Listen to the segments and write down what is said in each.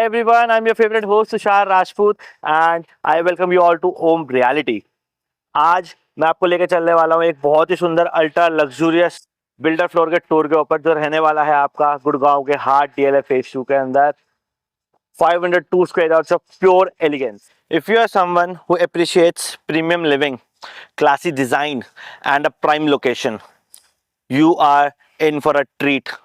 everyone, I'm your favorite host Tushar Rajput and I welcome you all to Om Reality. आज मैं आपको लेकर चलने वाला हूँ एक बहुत ही सुंदर अल्ट्रा लग्जूरियस बिल्डर फ्लोर के टूर के ऊपर जो रहने वाला है आपका गुड़गांव के हार्ट डीएलएफ फेज 2 के अंदर 502 square yards of pure elegance. If you are someone who appreciates premium living, classy design and a prime location, you are in for a treat.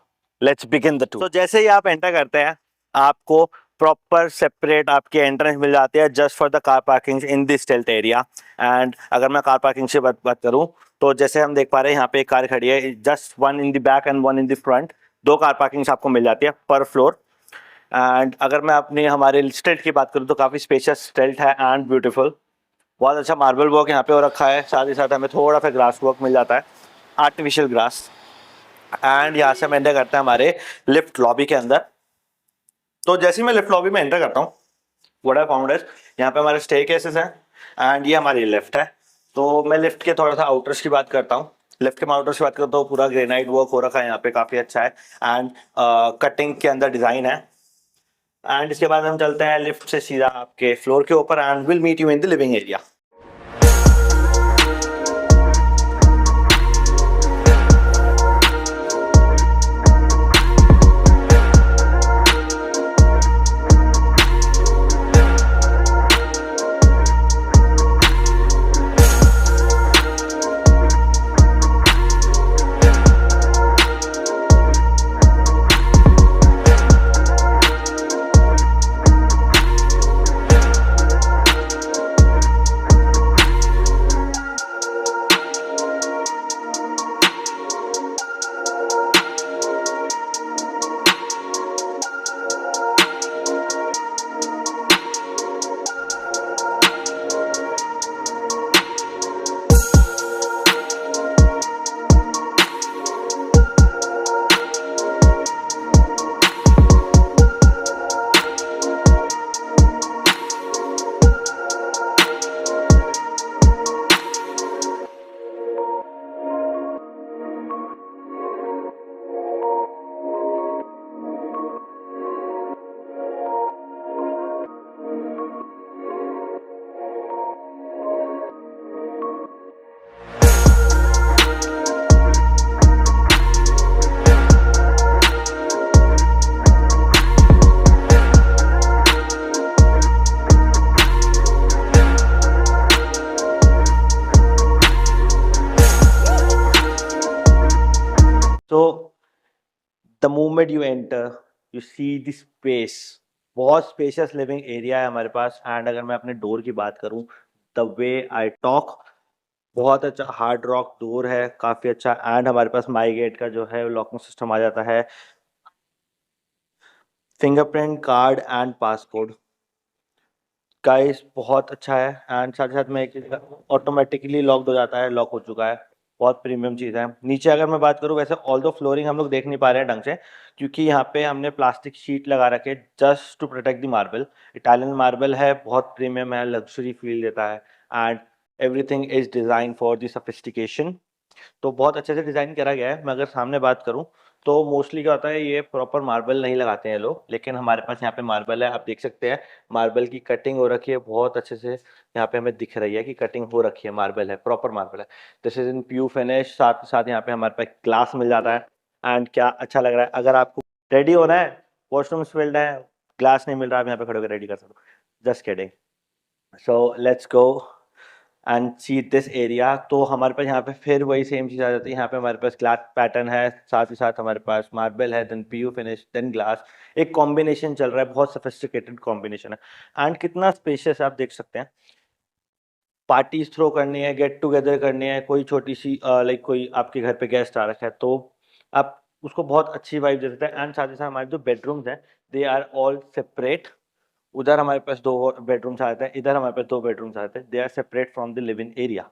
Let's begin the tour. So जैसे ही आप enter करते हैं आपको proper separate आपकी entrance मिल जाती है just for the car parking in this stealth area. And अगर मैं कार पार्किंग से बात करूं तो जैसे हम देख पा रहे हैं यहाँ पे एक कार खड़ी है, just one in the back and one in the front. दो कार पार्किंग्स आपको मिल जाती है पर फ्लोर. एंड अगर मैं अपनी हमारे स्टेल्थ की बात करूं तो काफ़ी स्पेशियस स्टेल्थ है एंड ब्यूटीफुल. बहुत अच्छा मार्बल वर्क यहाँ पे हो रखा है. साथ ही साथ हमें थोड़ा सा ग्रास वर्क मिल जाता है, आर्टिफिशियल ग्रास. एंड यहाँ से हम एंटर करते हैं हमारे लिफ्ट लॉबी के अंदर. तो जैसे ही मैं लिफ्ट लॉबी में एंटर करता हूँ व्हाट आई फाउंड इज यहाँ पे हमारे स्टेयरकेसेस हैं एंड ये हमारी लिफ्ट है. तो मैं लिफ्ट के थोड़ा सा आउटर्स की बात करता हूँ. लिफ्ट के आउटर्स की बात करता हूँ तो पूरा ग्रेनाइट वर्क हो रखा है यहाँ पे, काफ़ी अच्छा है एंड कटिंग के अंदर डिज़ाइन है. एंड इसके बाद हम चलते हैं लिफ्ट से सीधा आपके फ्लोर के ऊपर and will meet you in the living area. So the moment you enter, you see the space. बहुत स्पेशियस लिविंग एरिया है हमारे पास. एंड अगर मैं अपने डोर की बात करूं, द वे आई टॉक, बहुत अच्छा हार्ड रॉक डोर है, काफ़ी अच्छा. एंड हमारे पास माई गेट का जो है लॉकिंग सिस्टम आ जाता है, fingerprint card and passcode. Guys बहुत अच्छा है. एंड साथ ही साथ में ऑटोमेटिकली लॉक्ड हो जाता है, लॉक हो चुका है. बहुत प्रीमियम चीज़ है. नीचे अगर मैं बात करूँ, वैसे ऑल दो फ्लोरिंग हम लोग देख नहीं पा रहे हैं ढंग से क्योंकि यहाँ पे हमने प्लास्टिक शीट लगा रखे just to protect the marble. Italian marble है, बहुत प्रीमियम है, लग्जरी फील देता है and everything is design for the sophistication. तो बहुत अच्छे से डिज़ाइन करा गया है. मैं अगर सामने बात करूँ तो मोस्टली क्या होता है, ये प्रॉपर मार्बल नहीं लगाते हैं लोग, लेकिन हमारे पास यहाँ पे मार्बल है. आप देख सकते हैं मार्बल की कटिंग हो रखी है बहुत अच्छे से. यहाँ पे हमें दिख रही है कि कटिंग हो रखी है, मार्बल है, प्रॉपर मार्बल है. This is in pure finish. साथ साथ यहाँ पे हमारे पास ग्लास मिल जाता है. एंड क्या अच्छा लग रहा है. अगर आपको रेडी होना है, वॉशरूम फिल्ड है, ग्लास नहीं मिल रहा, आप यहाँ पे खड़े होकर रेडी कर सकते हो. Just kidding. So let's go and see this area. तो हमारे पास यहाँ पे फिर वही सेम चीज़ आ जाती है. यहाँ पे हमारे पास ग्लास पैटर्न है, साथ ही साथ हमारे पास मार्बल है, then PU finish, then glass. एक कॉम्बिनेशन चल रहा है, बहुत सोफिस्टिकेटेड कॉम्बिनेशन है. एंड कितना स्पेशियस आप देख सकते हैं. पार्टीज थ्रो करनी है, गेट टुगेदर करनी है, कोई छोटी सी लाइक कोई आपके घर पे गेस्ट आ रखा है तो आप उसको बहुत अच्छी वाइब दे देते हैं. एंड साथ ही साथ हमारे जो बेडरूम्स हैं दे आर ऑल सेपरेट. उधर हमारे पास दो बेडरूम्स आते हैं, इधर हमारे पास दो बेडरूम्स आते हैं. They are separate from the living area.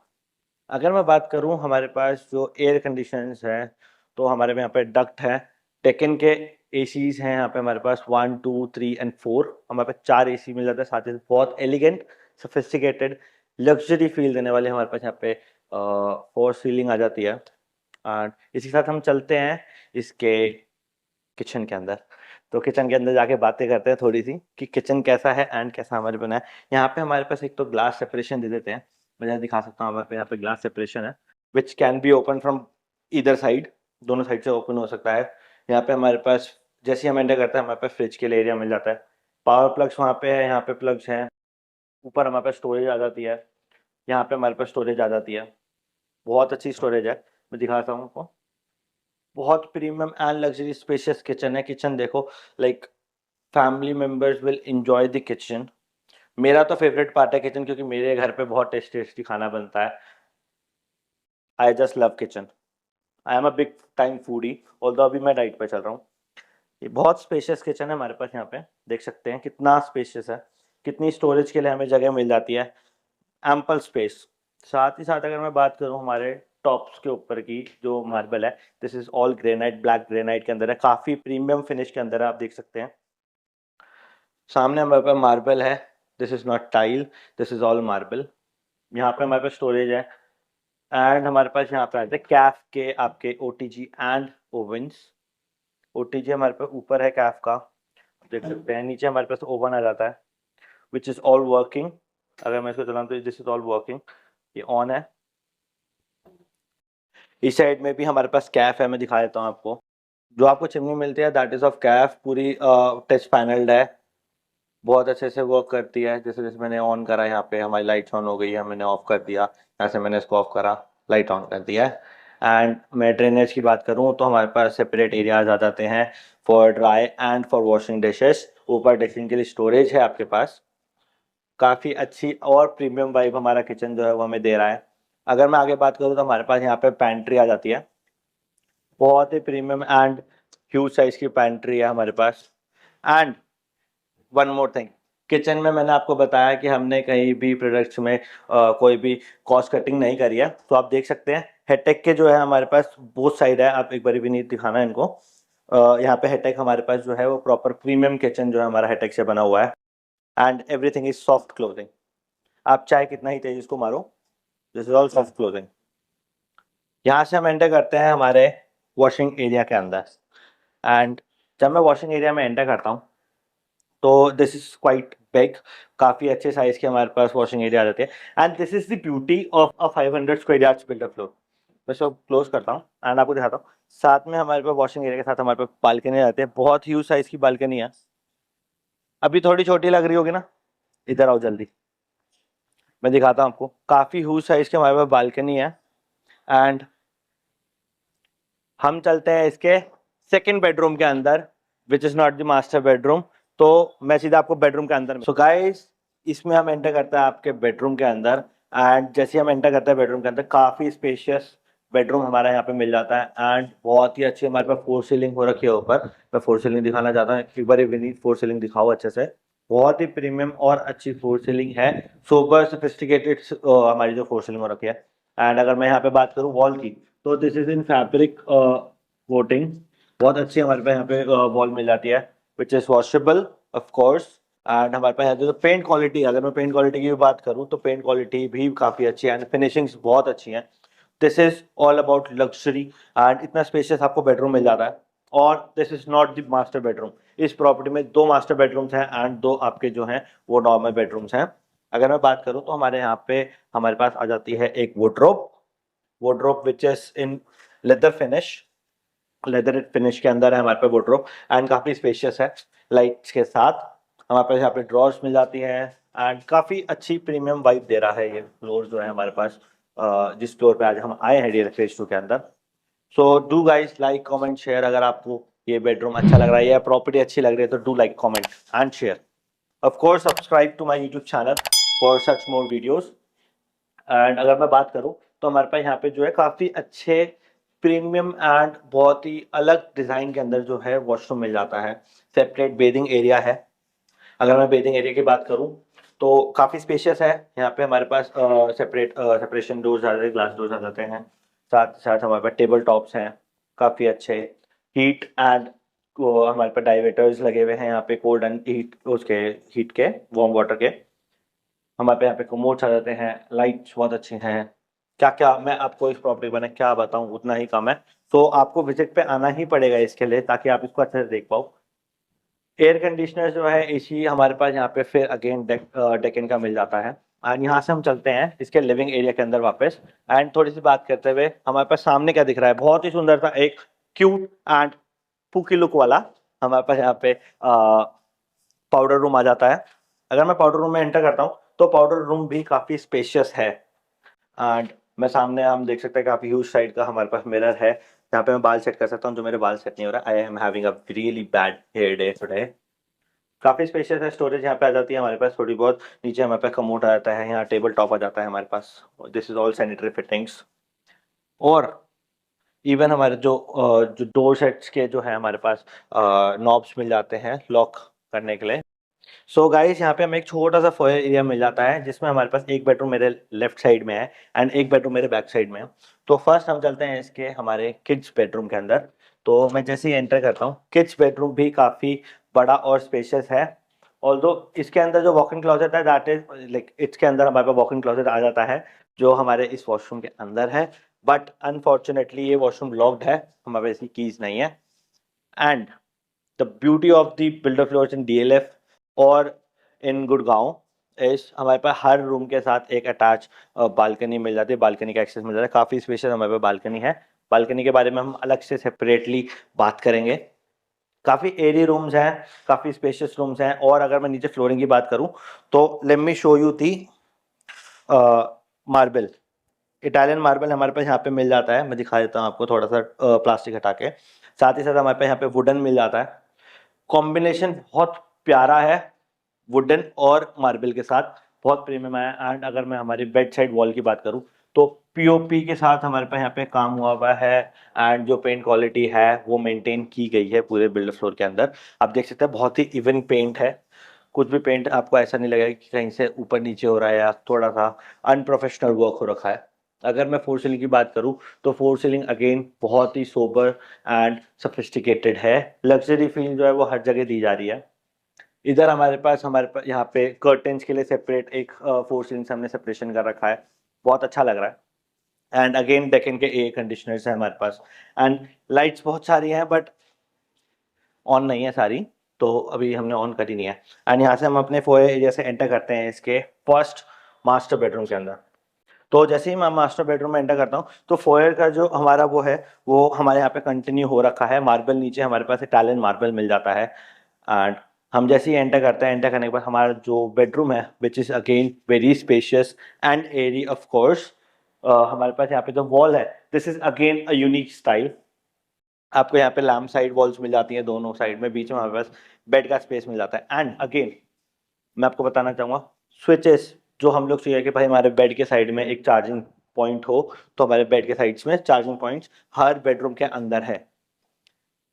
अगर मैं बात करूं हमारे पास जो एयर कंडीशंस हैं तो हमारे यहाँ पे डक्ट है. टेकन के एसीज हैं यहाँ पे हमारे पास 1 2 3 एंड 4. हमारे पास 4 एसी मिल जाता है. साथ ही बहुत एलिगेंट, सोफिस्टिकेटेड, लग्जरी फील देने वाले हमारे पास यहाँ पे 4 सीलिंग आ जाती है. एंड इसी के साथ हम चलते हैं इसके किचन के अंदर. तो किचन के अंदर जाके बातें करते हैं थोड़ी सी कि किचन कैसा है एंड कैसा हमारे बना है। यहाँ पे हमारे पास एक तो ग्लास सेपरेशन दे देते हैं, मैं जरा दिखा सकता हूँ। हमारे पे यहाँ पे ग्लास सेपरेशन है which can be open from either side, दोनों साइड से ओपन हो सकता है। यहाँ पे हमारे पास जैसे ही हम एंटर करते हैं हमारे पास फ्रिज के लिए एरिया मिल जाता है। पावर प्लग्स वहाँ पे है, यहाँ पे प्लग्स हैं। ऊपर हमारे पास स्टोरेज आ जाती है, यहाँ पे हमारे पास स्टोरेज आ जाती है। बहुत अच्छी स्टोरेज है, मैं दिखाता हूँ आपको। बहुत premium and luxury spacious kitchen है। किचन देखो, like family members will enjoy the kitchen. मेरा तो फेवरेट पार्ट है किचन, क्योंकि मेरे घर पे बहुत टेस्टी टेस्टी खाना बनता है। I just love kitchen. I am a big time foodie, although अभी मैं डाइट पे चल रहा हूँ। ये बहुत स्पेशियस किचन है हमारे पास। यहाँ पे देख सकते हैं कितना स्पेशियस है, कितनी स्टोरेज के लिए हमें जगह मिल जाती है, एम्पल स्पेस। साथ ही साथ अगर मैं बात करूँ हमारे टॉप्स के ऊपर की जो मार्बल है, this is all granite, black granite के अंदर है, काफ़ी प्रीमियम फिनिश के अंदर है, आप देख सकते हैं। सामने हमारे पास मार्बल है, this is not tile, this is all marble. यहाँ पे हमारे पास स्टोरेज है। एंड हमारे पास यहाँ पे आते हैं कैफ के आपके ओटीजी एंड ओवंस। ओटीजी हमारे पास ऊपर है कैफ का, देख सकते हैं। नीचे हमारे पास ओवन आ जाता है विच इज ऑल वर्किंग। अगर मैं इसको चलाऊँ तो दिस इज ऑल वर्किंग, ये ऑन है। इस साइड में भी हमारे पास कैफ है, मैं दिखा देता हूँ आपको। जो आपको चिमनी मिलती है दैट इज ऑफ कैफ, पूरी टच पैनल्ड है, बहुत अच्छे से वर्क करती है। जैसे जैसे मैंने ऑन करा, यहाँ पे हमारी लाइट्स ऑन हो गई है, मैंने ऑफ कर दिया, ऐसे मैंने इसको ऑफ करा, लाइट ऑन कर दिया है। एंड मैं ड्रेनेज की बात करूँ तो हमारे पास सेपरेट एरियाज आ जाते हैं for dry and for washing dishes. ऊपर डिशिंग के लिए स्टोरेज है आपके पास। काफ़ी अच्छी और प्रीमियम वाइब हमारा किचन जो है वो हमें दे रहा है। अगर मैं आगे बात करूँ तो हमारे पास यहाँ पे पैंट्री आ जाती है, बहुत ही प्रीमियम एंड ह्यूज साइज की पैंट्री है हमारे पास। And one more thing, kitchen में मैंने आपको बताया कि हमने कहीं भी प्रोडक्ट्स में कोई भी कॉस्ट कटिंग नहीं करी है, तो आप देख सकते हैं हेटेक के जो है हमारे पास बोथ साइड है। आप एक बार भी नहीं दिखाना है इनको। यहाँ पे हेटेक हमारे पास जो है वो प्रॉपर प्रीमियम किचन जो है हमारा हेटेक से बना हुआ है। And everything is soft closing, आप चाहे कितना ही तेज इसको मारो, this is all soft closing. यहाँ से हम एंटर करते हैं हमारे वॉशिंग एरिया के अंदर। एंड जब मैं वॉशिंग एरिया में एंटर करता हूँ तो दिस इज क्वाइट बिग, काफ़ी अच्छे साइज के हमारे पास वॉशिंग एरिया आ जाती है। And this is the beauty of a 500 square yards builder floor. मैं सब क्लोज करता हूँ एंड आपको दिखाता हूँ। साथ में हमारे पास वॉशिंग एरिया के साथ हमारे पास बालकनी आ जाती है, बहुत ह्यूज साइज की बालकनी है। अभी थोड़ी छोटी लग रही होगी ना, इधर आओ जल्दी, मैं दिखाता हूँ आपको। काफ़ी ह्यूज साइज की हमारे पास बालकनी है। एंड हम चलते हैं इसके सेकंड बेडरूम के अंदर which is not the master bedroom. तो मैं सीधा आपको बेडरूम के अंदर, सो गाइस इसमें हम एंटर करते हैं आपके बेडरूम के अंदर। एंड जैसे हम एंटर करते हैं बेडरूम के अंदर, काफ़ी स्पेशियस बेडरूम हमारा यहाँ पे मिल जाता है। एंड बहुत ही अच्छी हमारे पास फोर सीलिंग हो रखी है ऊपर। मैं फोर सीलिंग दिखाना चाहता हूँ, एक बार विनीत फोर सीलिंग दिखाओ अच्छे से। बहुत ही प्रीमियम और अच्छी फोर सीलिंग है, सोबर सोफिस्टिकेटेड हमारी जो फोर सीलिंग हो रखी है। एंड अगर मैं यहाँ पे बात करूँ वॉल की, तो this is in fabric coating, बहुत अच्छी हमारे पास यहाँ पे वॉल मिल जाती है which is washable of course. And हमारे पास यहाँ पे जो पेंट क्वालिटी, अगर मैं पेंट क्वालिटी की भी बात करूँ तो पेंट क्वालिटी भी काफ़ी अच्छी है एंड फिनिशिंग्स बहुत अच्छी हैं। This is all about luxury and इतना स्पेशियस आपको बेडरूम मिल जाता है। और this is not the master bedroom, इस प्रॉपर्टी में दो मास्टर बेडरूम्स हैं एंड दो आपके जो हैं वो नॉर्मल बेडरूम्स हैं। अगर मैं बात करूँ तो हमारे यहाँ पे हमारे पास आ जाती है एक wardrobe, wardrobe which is in leather finish, leather finish के अंदर है हमारे पे वोड्रोप एंड काफ़ी स्पेशियस है लाइट्स के साथ। हमारे पास यहाँ पे ड्रॉर्स मिल जाती हैं एंड काफ़ी अच्छी प्रीमियम वाइब दे रहा है ये फ्लोर जो है हमारे पास, जिस फ्लोर पे आज हम आए हैं डीएल फेज 2 के अंदर। So do guys like comment share, अगर आपको ये बेडरूम अच्छा लग रहा है या प्रॉपर्टी अच्छी लग रही है तो do like comment and share. Of course subscribe to my YouTube channel for such more videos. And अगर मैं बात करूं तो हमारे पास यहाँ पे जो है काफ़ी अच्छे प्रीमियम एंड बहुत ही अलग डिज़ाइन के अंदर जो है वॉशरूम मिल जाता है। सेपरेट बेदिंग एरिया है। अगर मैं बेदिंग एरिया की बात करूं तो काफ़ी स्पेशियस है। यहाँ पे हमारे पास सेपरेशन डोर्स आ जाते हैं, ग्लास डोर्स आ जाते हैं। साथ साथ हमारे पास टेबल टॉप्स हैं काफ़ी अच्छे। हीट एंड हमारे पास डाइवेटर्स लगे हुए हैं यहाँ पे, कोल्ड एंड हीट उसके, हीट के, वार्म वाटर के। हमारे पे यहाँ पे कमोड्स आ जाते हैं, लाइट्स बहुत अच्छी हैं। क्या क्या मैं आपको इस प्रॉपर्टी के बारे में क्या बताऊँ, उतना ही कम है। तो आपको विजिट पे आना ही पड़ेगा इसके लिए, ताकि आप इसको अच्छे से देख पाओ। एयर कंडीशनर जो है एसी हमारे पास यहाँ पे फिर अगेन डेकन का मिल जाता है। एंड यहाँ से हम चलते हैं इसके लिविंग एरिया के अंदर वापस। एंड थोड़ी सी बात करते हुए हमारे पास सामने क्या दिख रहा है, बहुत ही सुंदर सा एक क्यूट एंड फूकी लुक वाला हमारे पास यहाँ पे पाउडर रूम आ जाता है। अगर मैं पाउडर रूम में एंटर करता हूँ तो पाउडर रूम भी काफी स्पेशियस है। एंड मैं सामने हम देख सकते हैं काफी ह्यूज साइड का हमारे पास मिरर है जहाँ पे मैं बाल सेट कर सकता हूँ, जो मेरे बाल सेट नहीं हो रहा। I am having a really bad hair day today. काफी स्पेशियस है, स्टोरेज यहाँ पे आ जाती है हमारे पास थोड़ी बहुत। नीचे हमारे पास कमोड आ जाता है, यहाँ टेबल टॉप आ जाता है हमारे पास। This is all sanitary fittings. और इवन हमारे जो डोर सेट्स के जो है हमारे पास नॉब्स मिल जाते हैं लॉक करने के लिए। सो गाइस यहाँ पे हमें एक छोटा सा फॉयर एरिया मिल जाता है जिसमें हमारे पास एक बेडरूम मेरे लेफ्ट साइड में है एंड एक बेडरूम मेरे बैक साइड में है। तो फर्स्ट हम चलते हैं इसके हमारे किड्स बेडरूम के अंदर। तो मैं जैसे ही एंटर करता हूँ, किड्स बेडरूम भी काफ़ी बड़ा और स्पेशियस है। ऑल्दो इसके अंदर जो वॉक इन क्लोजेट है दैट इज लाइक इसके अंदर हमारे पास वॉक इन क्लोजेट आ जाता है जो हमारे इस वॉशरूम के अंदर है। बट अनफॉर्चुनेटली ये वॉशरूम लॉक्ड है, हमारे पास इसकी कीज नहीं है। And the beauty of the builder floors in DLF और इन गुड़गांव इस हमारे पास हर रूम के साथ एक अटैच बालकनी मिल जाती है, बालकनी का एक्सेस मिल जाता है। काफ़ी स्पेशियस हमारे पास बालकनी है। बालकनी के बारे में हम अलग से सेपरेटली बात करेंगे। काफ़ी एरी रूम्स हैं, काफ़ी स्पेशियस रूम्स हैं। और अगर मैं नीचे फ्लोरिंग की बात करूं तो let me show you the marble. Italian marble हमारे पास यहाँ पे मिल जाता है, मैं दिखा देता हूँ आपको थोड़ा सा प्लास्टिक हटा के। साथ ही साथ हमारे पास यहाँ पे वुडन मिल जाता है। कॉम्बिनेशन बहुत प्यारा है वुडन और मार्बल के साथ, बहुत प्रीमियम है। एंड अगर मैं हमारी बेड साइड वॉल की बात करूं तो पीओपी के साथ हमारे पास यहाँ पे काम हुआ हुआ है। एंड जो पेंट क्वालिटी है वो मेंटेन की गई है पूरे बिल्डर फ्लोर के अंदर। आप देख सकते हैं बहुत ही इवन पेंट है, कुछ भी पेंट आपको ऐसा नहीं लगेगा कि कहीं से ऊपर नीचे हो रहा है या थोड़ा सा अनप्रोफेशनल वर्क हो रखा है। अगर मैं फोर सीलिंग की बात करूं तो फोर सीलिंग अगेन बहुत ही सोबर एंड सफिस्टिकेटेड है। लग्जरी फील जो है वो हर जगह दी जा रही है। इधर हमारे पास यहाँ पे कर्टेन्स के लिए सेपरेट एक फोर सीलिंग से हमने सेपरेशन कर रखा है, बहुत अच्छा लग रहा है। एंड अगेन डेकन के एयर कंडीशनर्स है हमारे पास। एंड लाइट्स बहुत सारी हैं बट ऑन नहीं है सारी, तो अभी हमने ऑन करी नहीं है। एंड यहाँ से हम अपने फोयर एरिया से एंटर करते हैं इसके फर्स्ट मास्टर बेडरूम के अंदर। तो जैसे ही मैं मास्टर बेडरूम में एंटर करता हूँ तो फोयर का जो हमारा वो है वो हमारे यहाँ पे कंटिन्यू हो रखा है। मार्बल नीचे हमारे पास इटालियन मार्बल मिल जाता है। एंड हम जैसे ही एंटर करते हैं, एंटर करने के बाद हमारा जो बेडरूम है which is again very spacious and airy of course. हमारे पास यहाँ पे जो वॉल है this is again a unique style. आपको यहाँ पे लैम्प साइड वॉल्स मिल जाती हैं दोनों साइड में, बीच में हमारे पास बेड का स्पेस मिल जाता है। एंड अगेन मैं आपको बताना चाहूँगा स्विचेस जो हम लोग चाहिए कि भाई हमारे बेड के साइड में एक चार्जिंग पॉइंट हो, तो हमारे बेड के साइड्स में चार्जिंग पॉइंट्स हर बेडरूम के अंदर है।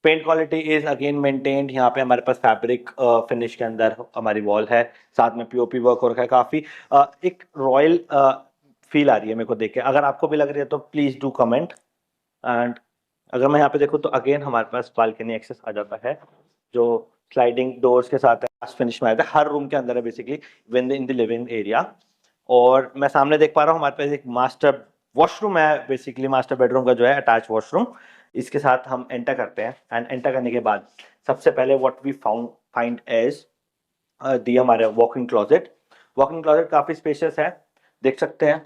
Paint quality is again maintained. यहाँ पे हमारे पास फैब्रिक फिनिश के अंदर हमारी वॉल है, साथ में पीओपी वर्क हो रखा है। काफ़ी एक रॉयल फील आ रही है मेरे को देख के। अगर आपको भी लग रही है तो प्लीज़ डू कमेंट। एंड अगर मैं यहाँ पे देखूँ तो अगेन हमारे पास बालकनी एक्सेस आ जाता है जो स्लाइडिंग डोर्स के साथ है, फिनिश में आता है, हर रूम के अंदर है basically with in the living area. और मैं सामने देख पा रहा हूँ हमारे पास एक मास्टर वॉशरूम है, बेसिकली मास्टर बेडरूम का जो है अटैच वॉशरूम। इसके साथ हम एंटर करते हैं एंड एंटर करने के बाद सबसे पहले what we find as the हमारे वॉकिंग क्लोजेट। वॉकिंग क्लोजेट काफ़ी स्पेशियस है, देख सकते हैं।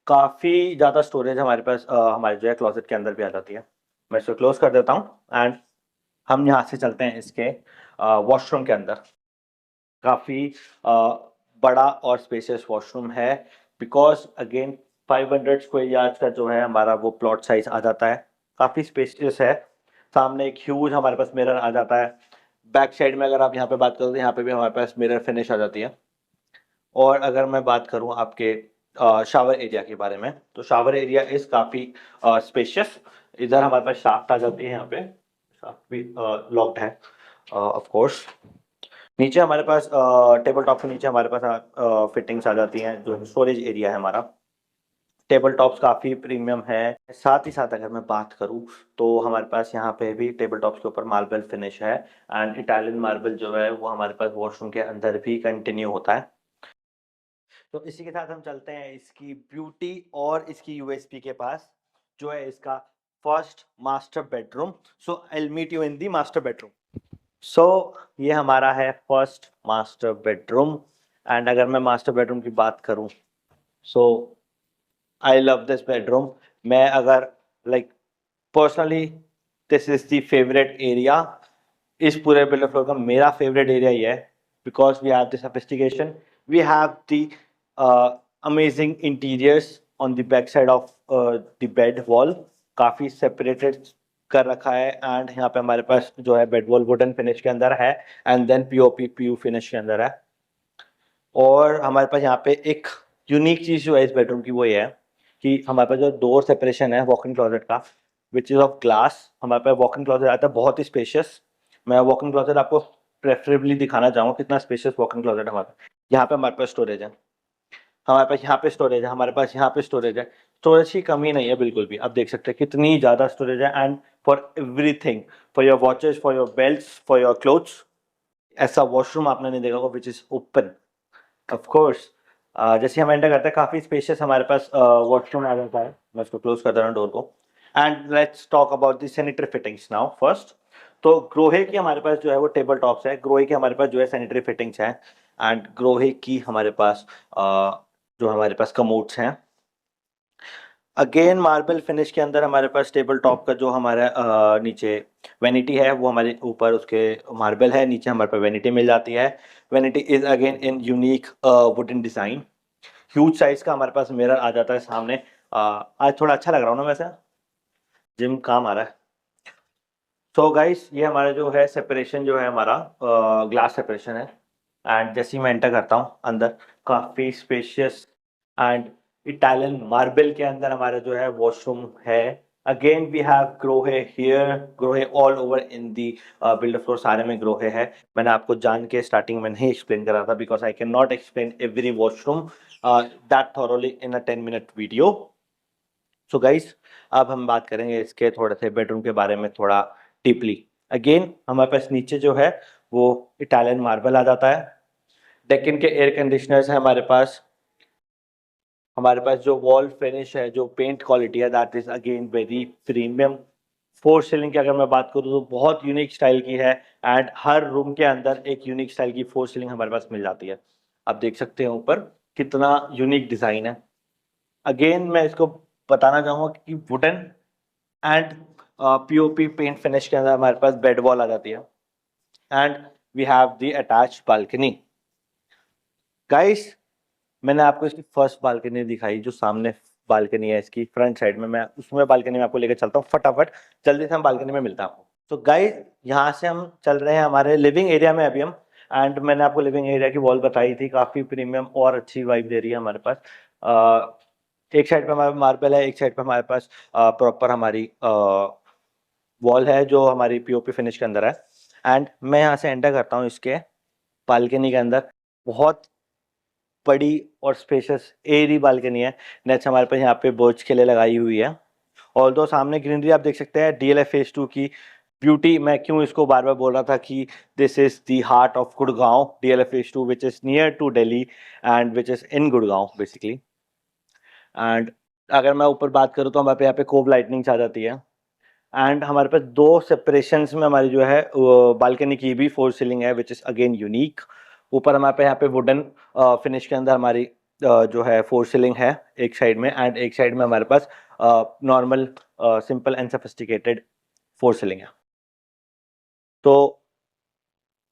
काफ़ी ज़्यादा स्टोरेज हमारे पास हमारे जो है क्लोजेट के अंदर भी आ जाती है। मैं इसको क्लोज कर देता हूँ एंड हम यहाँ से चलते हैं इसके वॉशरूम के अंदर। काफ़ी बड़ा और स्पेशियस वॉशरूम है बिकॉज अगेन 500 स्क्वायर यार्ड का जो है हमारा वो प्लॉट साइज आ जाता है। काफ़ी स्पेशियस है। सामने एक ह्यूज हमारे पास मिरर आ जाता है। बैक साइड में अगर आप यहाँ पे बात करो तो यहाँ पे भी हमारे पास मिरर फिनिश आ जाती है। और अगर मैं बात करूँ आपके शावर एरिया के बारे में तो शावर एरिया इज काफ़ी स्पेशियस। इधर हमारे पास शाफ्ट आ जाती है, यहाँ पे शाफ्ट भी लॉक्ड है ऑफ कोर्स। नीचे हमारे पास टेबल टॉप के नीचे हमारे पास फिटिंग्स आ जाती हैं जो स्टोरेज एरिया है हमारा। टेबल टॉप्स काफ़ी प्रीमियम है। साथ ही साथ अगर मैं बात करूं तो हमारे पास यहाँ पे भी टेबल टॉप्स के ऊपर मार्बल फिनिश है। एंड इटालियन मार्बल जो है वो हमारे पास वॉशरूम के अंदर भी कंटिन्यू होता है। तो इसी के साथ हम चलते हैं इसकी ब्यूटी और इसकी यूएसपी के पास, जो है इसका first master bedroom. So I will meet you in the master bedroom. So ये हमारा है फर्स्ट मास्टर बेडरूम। एंड अगर मैं मास्टर बेडरूम की बात करूं, सो आई लव दिस बेडरूम। मैं अगर like personally this is the favourite area. इस पूरे बिल्डर फ्लोर का मेरा फेवरेट एरिया ये है, because we have the sophistication, we have the amazing interiors on the back side of the bed wall. काफ़ी separated कर रखा है। एंड यहाँ पे हमारे पास जो है बेड वॉल वुडन फिनिश के अंदर है, and then POP PU finish के अंदर है। और हमारे पास यहाँ पे एक यूनिक चीज़ जो है इस बेडरूम की वो ये है कि हमारे पास जो डोर सेपरेशन है वॉक इन क्लोजेट का, विच इज़ ऑफ ग्लास। हमारे पास वॉक इन क्लोजेट आता है बहुत ही स्पेशियस। मैं वॉक इन क्लोजेट आपको प्रेफरेबली दिखाना चाहूँगा कितना स्पेशियस वॉक इन क्लोजेट हमारे पास। यहाँ पे हमारे पास स्टोरेज है, हमारे पास यहाँ पे स्टोरेज है, हमारे पास यहाँ पे स्टोरेज है। स्टोरेज की कमी नहीं है बिल्कुल भी। आप देख सकते हैं कितनी ज़्यादा स्टोरेज है। And for everything, for your watches, for your belts, for your clothes. ऐसा वॉशरूम आपने नहीं देखा होगा which is open. Of course जैसे हम एंटर करते हैं काफ़ी स्पेशियस हमारे पास वॉशरूम आ जाता है। मैं इसको क्लोज कर दे रहा हूँ डोर को। And let's talk about the sanitary fittings now first. तो ग्रोहे की हमारे पास जो है वो टेबल टॉप्स है। ग्रोहे की हमारे पास जो है सैनिटरी फिटिंग्स हैं। एंड ग्रोहे की हमारे पास जो हमारे पास कमोड्स हैं। अगेन मार्बल फिनिश के अंदर हमारे पास टेबल टॉप का जो हमारा नीचे वेनिटी है वो हमारे ऊपर उसके मार्बल है, नीचे हमारे पास वेनिटी मिल जाती है। Vanity is again in unique wooden design. Huge size का हमारे पास मिरर आ जाता है सामने। आज थोड़ा अच्छा लग रहा हूँ ना वैसे, जिम काम आ रहा है। तो गाइस ये हमारा जो है सेपरेशन जो है हमारा ग्लास सेपरेशन है। एंड जैसे ही मैं एंटर करता हूँ अंदर, काफ़ी स्पेशियस एंड इटालियन मार्बल के अंदर हमारा जो है वॉशरूम है। Again we have Grohe here, Grohe all over in the builder floor, सारे में ग्रोहे है। मैंने आपको जान के स्टार्टिंग में नहीं एक्सप्लेन करा था, because I can not explain every washroom that thoroughly in a 10-minute video. So guys अब हम बात करेंगे इसके थोड़े से बेडरूम के बारे में थोड़ा डीपली। अगेन हमारे पास नीचे जो है वो इटालियन मार्बल आ जाता है। डेक्कन के एयर कंडीशनर्स है हमारे पास। हमारे पास जो वॉल फिनिश है, जो पेंट क्वालिटी है, that is again very premium. Four ceiling की अगर मैं बात करूँ तो बहुत यूनिक स्टाइल की है। एंड हर रूम के अंदर एक यूनिक स्टाइल की फोर सीलिंग हमारे पास मिल जाती है। आप देख सकते हैं ऊपर कितना यूनिक डिजाइन है। अगेन मैं इसको बताना चाहूँगा कि wooden and POP paint finish के अंदर हमारे पास बेड वॉल आ जाती है। And we have the attached balcony. Guys मैंने आपको इसकी फर्स्ट बालकनी दिखाई, जो सामने बालकनी है इसकी फ्रंट साइड में। मैं उसमें बालकनी में आपको लेकर चलता हूँ फटाफट, जल्दी से हम बालकनी में मिलता हूँ। तो गाइस यहाँ से हम चल रहे हैं हमारे लिविंग एरिया में अभी हम। एंड मैंने आपको लिविंग एरिया की वॉल बताई थी, काफ़ी प्रीमियम और अच्छी वाइब दे रही है हमारे पास। एक साइड पे हमारे मार्बल है, एक साइड पे हमारे पास प्रॉपर हमारी वॉल है जो हमारी पीओपी फिनिश के अंदर है। एंड मैं यहाँ से एंटर करता हूँ इसके बालकनी के अंदर। बहुत बड़ी और स्पेशियस एयरी बालकनी है। नेक्स्ट हमारे पास यहाँ पे बर्ड्स के लिए लगाई हुई है। और दो सामने ग्रीनरी आप देख सकते हैं। डीएलएफ फेज 2 की ब्यूटी, मैं क्यों इसको बार बार बोल रहा था कि this is the heart of Gurgaon, DLF phase 2 which is near to Delhi and which is in Gurgaon basically. And अगर मैं ऊपर बात करूँ तो हमारे पे यहाँ पे कोव लाइटनिंग आ जाती है। एंड हमारे पास दो सेपरेशंस में हमारी जो है बालकनी की भी फोर सीलिंग है, विच इज अगेन यूनिक। ऊपर हमारे पे यहाँ पे वुडन फिनिश के अंदर हमारी जो है फोर सीलिंग है एक साइड में, एंड एक साइड में हमारे पास normal simple and sophisticated false ceiling है। तो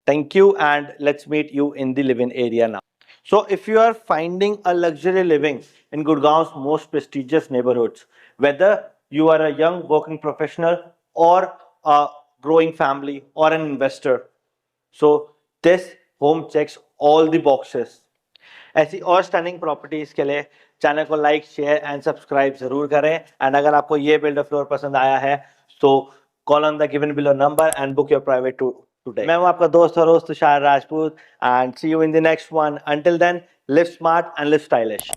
thank you, and let's meet you in the living area now. So if you are finding a luxury living in Gurgaon's most prestigious neighborhoods, whether you are a young working professional or a growing family or an investor, so this home checks all the boxes. ऐसी और stunning properties के लिए channel को like, share and subscribe जरूर करें। And अगर आपको ये बिल्डर फ्लोर पसंद आया है तो call on the given below number and book your private today. मैं हूं आपका दोस्त और host Tushar Rajput, and see you in the next one. Until then, live smart and live stylish.